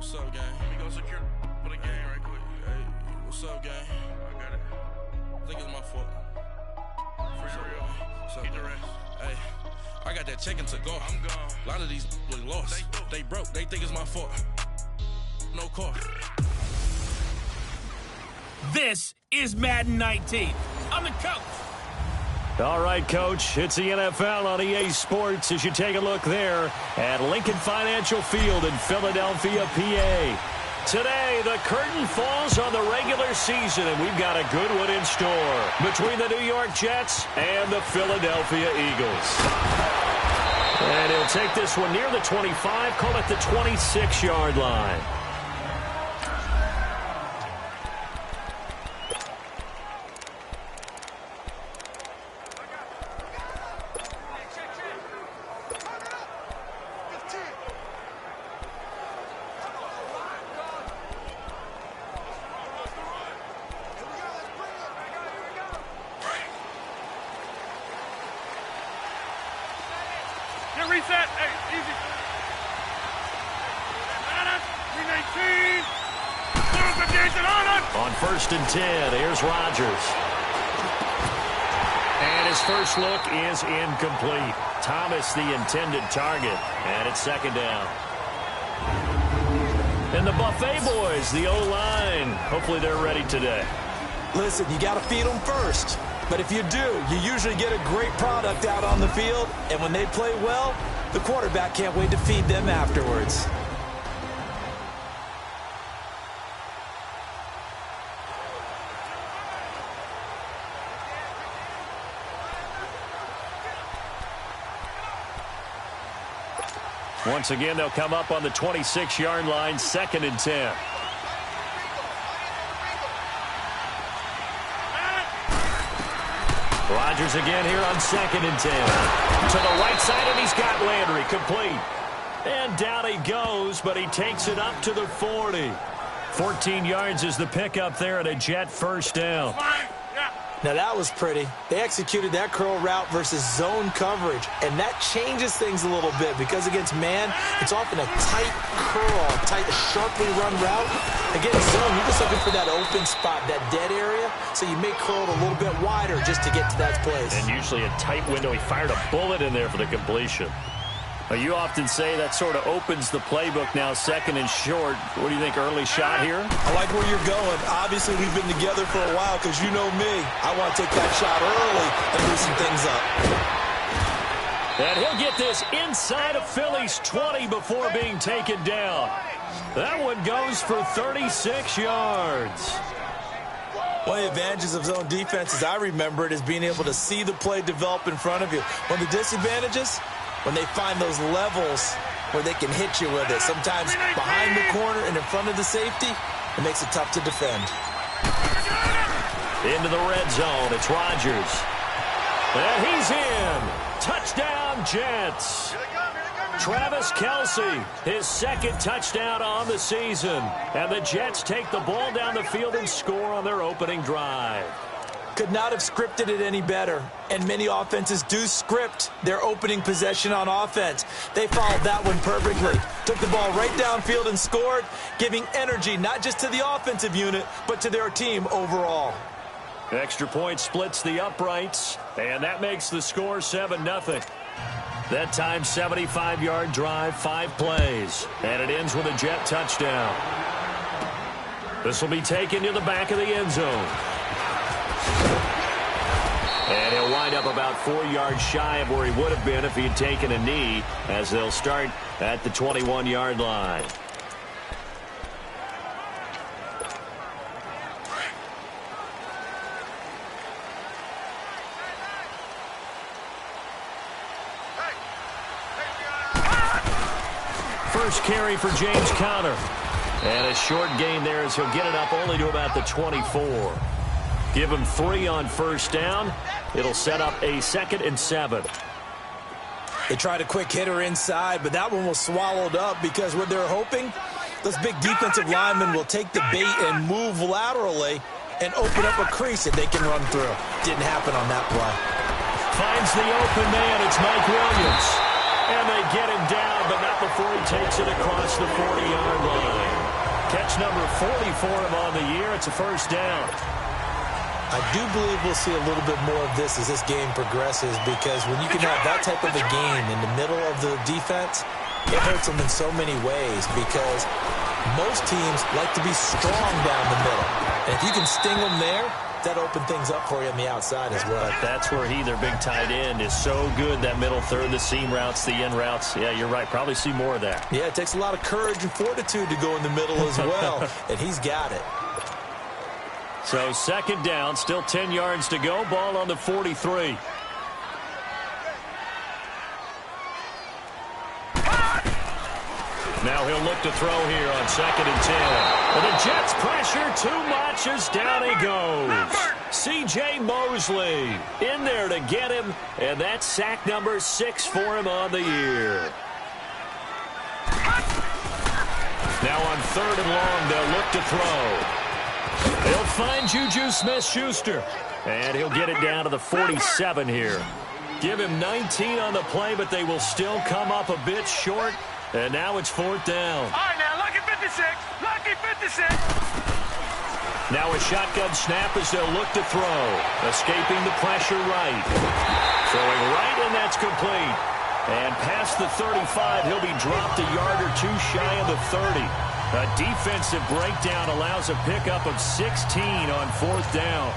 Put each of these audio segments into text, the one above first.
What's up, gang? Let me go secure for the game right quick. Hey, what's up, gang? I got it. I think it's my fault. For real. What's up, Get the gang? rest. Hey, I got that check-in to go. I'm gone. A lot of these look lost. They broke. They think it's my fault. No car. This is Madden 19. I'm the coach. All right, Coach, it's the NFL on EA Sports as you take a look there at Lincoln Financial Field in Philadelphia, PA. Today, the curtain falls on the regular season, and we've got a good one in store between the New York Jets and the Philadelphia Eagles. And he'll take this one near the 25, call it the 26-yard line. Reset. Hey, easy. 319. On 1st and 10, here's Rodgers. And his first look is incomplete. Thomas the intended target, and it's 2nd down. And the Buffet boys, the O-line, hopefully they're ready today. Listen, you got to feed them first. But if you do, you usually get a great product out on the field, and when they play well, the quarterback can't wait to feed them afterwards. Once again, they'll come up on the 26-yard line, 2nd and 10. Rodgers again here on 2nd and 10. To the right side, and he's got Landry complete. And down he goes, but he takes it up to the 40. 14 yards is the pickup there at a Jet first down. Now that was pretty. They executed that curl route versus zone coverage, and that changes things a little bit because against man, it's often a tight curl, tight, sharply run route. Against zone, you're just looking for that open spot, that dead area, so you may curl it a little bit wider just to get to that place. And usually a tight window. He fired a bullet in there for the completion. You often say that sort of opens the playbook now, 2nd and short. What do you think, early shot here? I like where you're going. Obviously, we've been together for a while because you know me. I want to take that shot early and loosen things up. And he'll get this inside of Philly's 20 before being taken down. That one goes for 36 yards. One of the advantages of zone defense, as I remember it, is being able to see the play develop in front of you. One of the disadvantages, when they find those levels where they can hit you with it. Sometimes behind the corner and in front of the safety, it makes it tough to defend. Into the red zone, it's Rodgers. And he's in. Touchdown, Jets. Travis Kelce, his 2nd touchdown on the season. And the Jets take the ball down the field and score on their opening drive. Could not have scripted it any better. And many offenses do script their opening possession on offense. They followed that one perfectly. Took the ball right downfield and scored, giving energy not just to the offensive unit, but to their team overall. Extra point splits the uprights, and that makes the score 7-0. That time, 75-yard drive, 5 plays, and it ends with a Jet touchdown. This will be taken to the back of the end zone. And he'll wind up about 4 yards shy of where he would have been if he had taken a knee, as they'll start at the 21-yard line. First carry for James Conner. And a short gain there as he'll get it up only to about the 24. Give him 3 on 1st down. It'll set up a 2nd and 7. They tried a quick hitter inside, but that one was swallowed up because what they're hoping, those big defensive linemen will take the bait and move laterally and open up a crease that they can run through. Didn't happen on that play. Finds the open man. It's Mike Williams. And they get him down, but not before he takes it across the 40-yard line. Catch number 40 for him on the year. It's a first down. I do believe we'll see a little bit more of this as this game progresses, because when you can have that type of a game in the middle of the defense, it hurts them in so many ways, because most teams like to be strong down the middle. And if you can sting them there, that opens things up for you on the outside as well. That's where their big tight end, is so good, that middle third, the seam routes, the in routes. Yeah, you're right. Probably see more of that. Yeah, it takes a lot of courage and fortitude to go in the middle as well, and he's got it. So second down, still 10 yards to go. Ball on the 43. Now he'll look to throw here on 2nd and 10. And the Jets pressure too much as down he goes. C.J. Mosley in there to get him, and that's sack number 6 for him on the year. Now on 3rd and long, they'll look to throw. They'll find Juju Smith-Schuster, and he'll get it down to the 47 here. Give him 19 on the play, but they will still come up a bit short, and now it's 4th down. All right, now, lucky 56. Lucky 56. Now a shotgun snap as they'll look to throw. Escaping the pressure right. Throwing right, and that's complete. And past the 35, he'll be dropped a yard or two shy of the 30. A defensive breakdown allows a pickup of 16 on 4th down.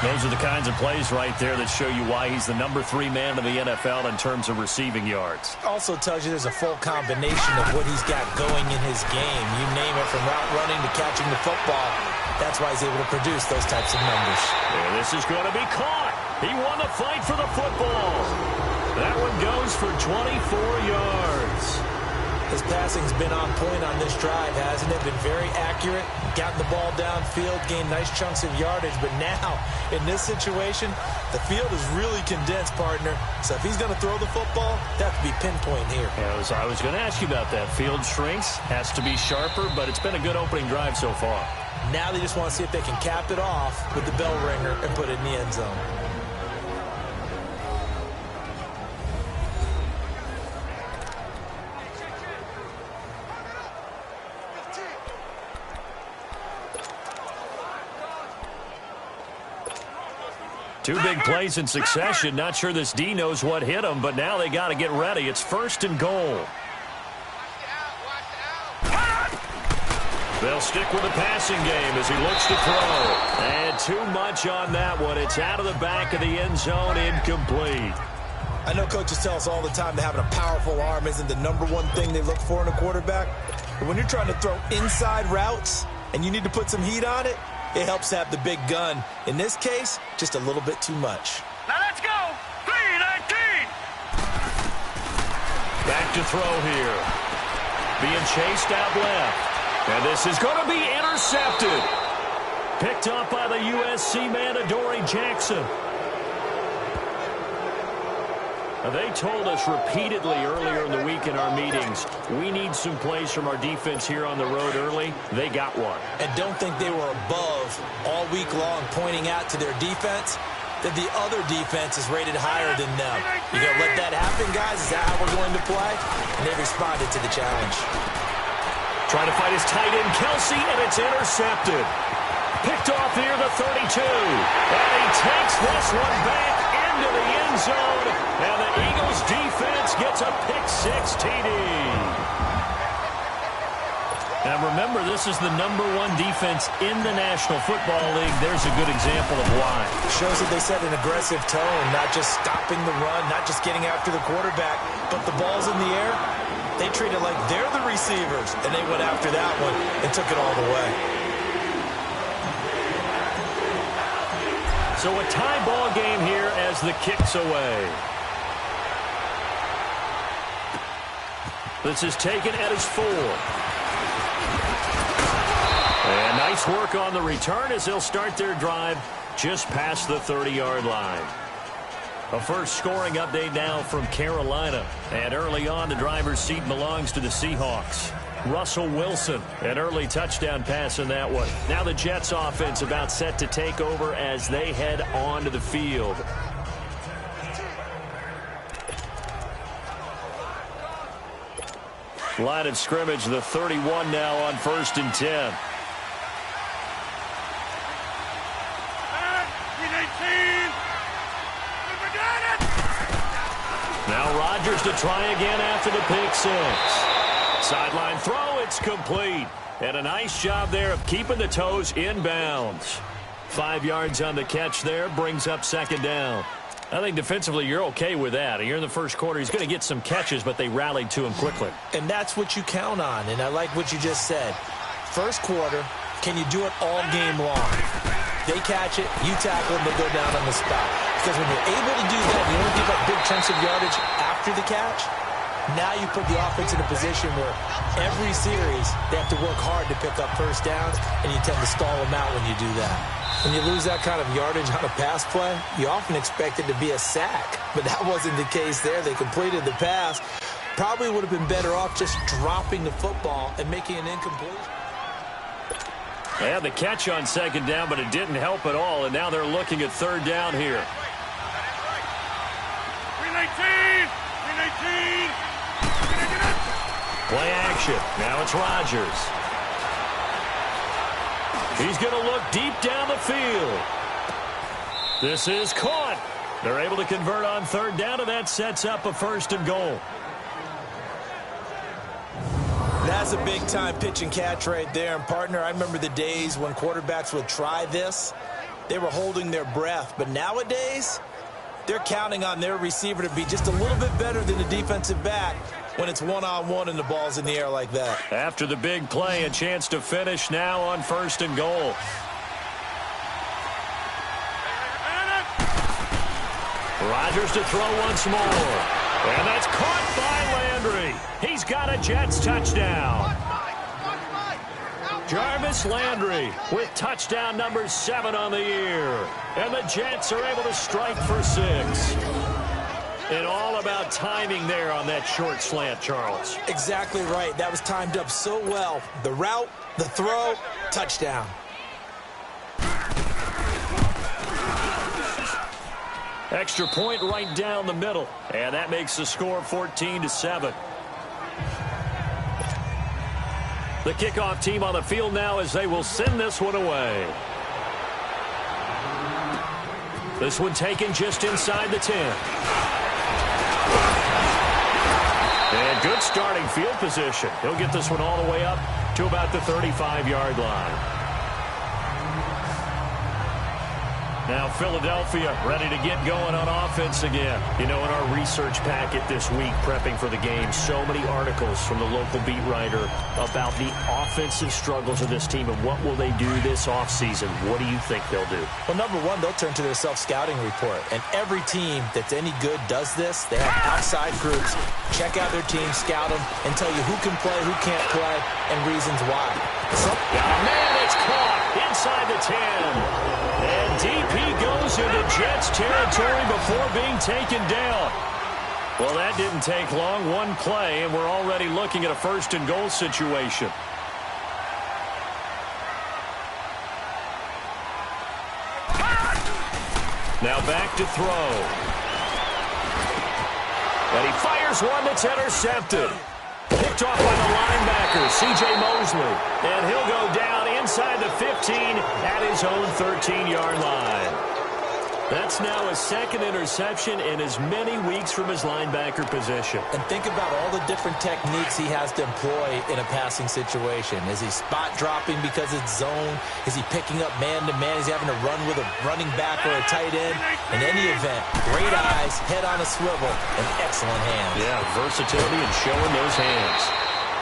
Those are the kinds of plays right there that show you why he's the number 3 man in the NFL in terms of receiving yards. Also tells you there's a full combination of what he's got going in his game. You name it, from route running to catching the football. That's why he's able to produce those types of numbers. And this is going to be caught. He won the fight for the football. That one goes for 24 yards. His passing's been on point on this drive, hasn't it? Been very accurate, gotten the ball downfield, gained nice chunks of yardage. But now, in this situation, the field is really condensed, partner. So if he's going to throw the football, that could be pinpoint here. Yeah, I was going to ask you about that. Field shrinks, has to be sharper, but it's been a good opening drive so far. Now they just want to see if they can cap it off with the bell ringer and put it in the end zone. Two big plays in succession. Not sure this D knows what hit him, but now they got to get ready. It's 1st and goal. They'll stick with the passing game as he looks to throw. And too much on that one. It's out of the back of the end zone, incomplete. I know coaches tell us all the time that having a powerful arm isn't the #1 thing they look for in a quarterback. But when you're trying to throw inside routes and you need to put some heat on it, it helps to have the big gun. In this case, just a little bit too much. Now let's go. 3-19. Back to throw here. Being chased out left. And this is going to be intercepted. Picked up by the USC man, Adoree Jackson. Now, they told us repeatedly earlier in the week in our meetings, we need some plays from our defense here on the road early. They got one. And don't think they were above all week long pointing out to their defense that the other defense is rated higher than them. You going to let that happen, guys? Is that how we're going to play? And they responded to the challenge. Trying to fight his tight end, Kelsey, and it's intercepted. Picked off near the 32. And he takes this one back into the end zone. And the Eagles defense gets a pick-6 TD. Now remember, this is the #1 defense in the National Football League. There's a good example of why. Shows that they set an aggressive tone, not just stopping the run, not just getting after the quarterback, but the ball's in the air. They treat it like they're the receivers, and they went after that one and took it all the way. So a tie ball game here as the kick's away. This is taken at his 4. And nice work on the return as they'll start their drive just past the 30-yard line. A first scoring update now from Carolina. And early on, the driver's seat belongs to the Seahawks. Russell Wilson, an early touchdown pass in that one. Now the Jets offense about set to take over as they head onto the field. Line of scrimmage, the 31 now on 1st and 10. Now Rodgers to try again after the pick six. Sideline throw, it's complete. And a nice job there of keeping the toes inbounds. 5 yards on the catch there, brings up 2nd down. I think defensively you're okay with that. Here in the first quarter, he's going to get some catches, but they rallied to him quickly. And that's what you count on, and I like what you just said. First quarter, can you do it all game long? They catch it, you tackle them, they go down on the spot. Because when you're able to do that, you don't give up big chunks of yardage after the catch. Now you put the offense in a position where every series they have to work hard to pick up first downs, and you tend to stall them out when you do that. When you lose that kind of yardage on a pass play, you often expect it to be a sack. But that wasn't the case there. They completed the pass. Probably would have been better off just dropping the football and making an incompletion. They had the catch on 2nd down, but it didn't help at all, and now they're looking at 3rd down here. 319! 319! Play action. Now it's Rodgers. He's going to look deep down the field. This is caught. They're able to convert on 3rd down, and that sets up a 1st and goal. That's a big-time pitch and catch right there. And, partner, I remember the days when quarterbacks would try this. They were holding their breath. But nowadays, they're counting on their receiver to be just a little bit better than the defensive back when it's one-on-one and the ball's in the air like that. After the big play, a chance to finish now on 1st and goal. Rodgers to throw once more. And that's caught by Landry. He's got a Jets touchdown. Jarvis Landry with touchdown number 7 on the year. And the Jets are able to strike for 6. And all about timing there on that short slant, Charles. Exactly right. That was timed up so well. The route, the throw, touchdown. Extra point right down the middle. And that makes the score 14-7. The kickoff team on the field now as they will send this one away. This one taken just inside the 10. And good starting field position. He'll get this one all the way up to about the 35-yard line. Now Philadelphia ready to get going on offense again. You know, in our research packet this week, prepping for the game, so many articles from the local beat writer about the offensive struggles of this team and what will they do this offseason. What do you think they'll do? Well, number one, they'll turn to their self-scouting report. And every team that's any good does this. They have outside groups. Check out their team, scout them, and tell you who can play, who can't play, and reasons why. Man, it's caught inside the 10. And DP goes into Jets territory before being taken down. Well, that didn't take long. One play, and we're already looking at a 1st and goal situation. Now back to throw. And he fires one that's intercepted. Picked off by the linebacker, C.J. Mosley. And he'll go down inside the 15 at his own 13-yard line. That's now a 2nd interception in as many weeks from his linebacker position. And think about all the different techniques he has to employ in a passing situation. Is he spot dropping because it's zone? Is he picking up man-to-man? Is he having to run with a running back or a tight end? In any event, great eyes, head on a swivel, and excellent hands. Yeah, versatility and showing those hands.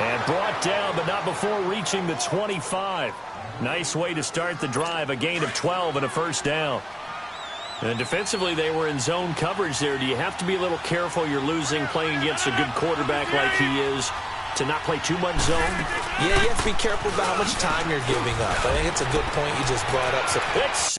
And brought down, but not before reaching the 25. Nice way to start the drive, a gain of 12 and a 1st down. And defensively, they were in zone coverage there. Do you have to be a little careful? You're losing playing against a good quarterback like he is to not play too much zone? Yeah, you have to be careful about how much time you're giving up. I think it's a good point you just brought up. So it's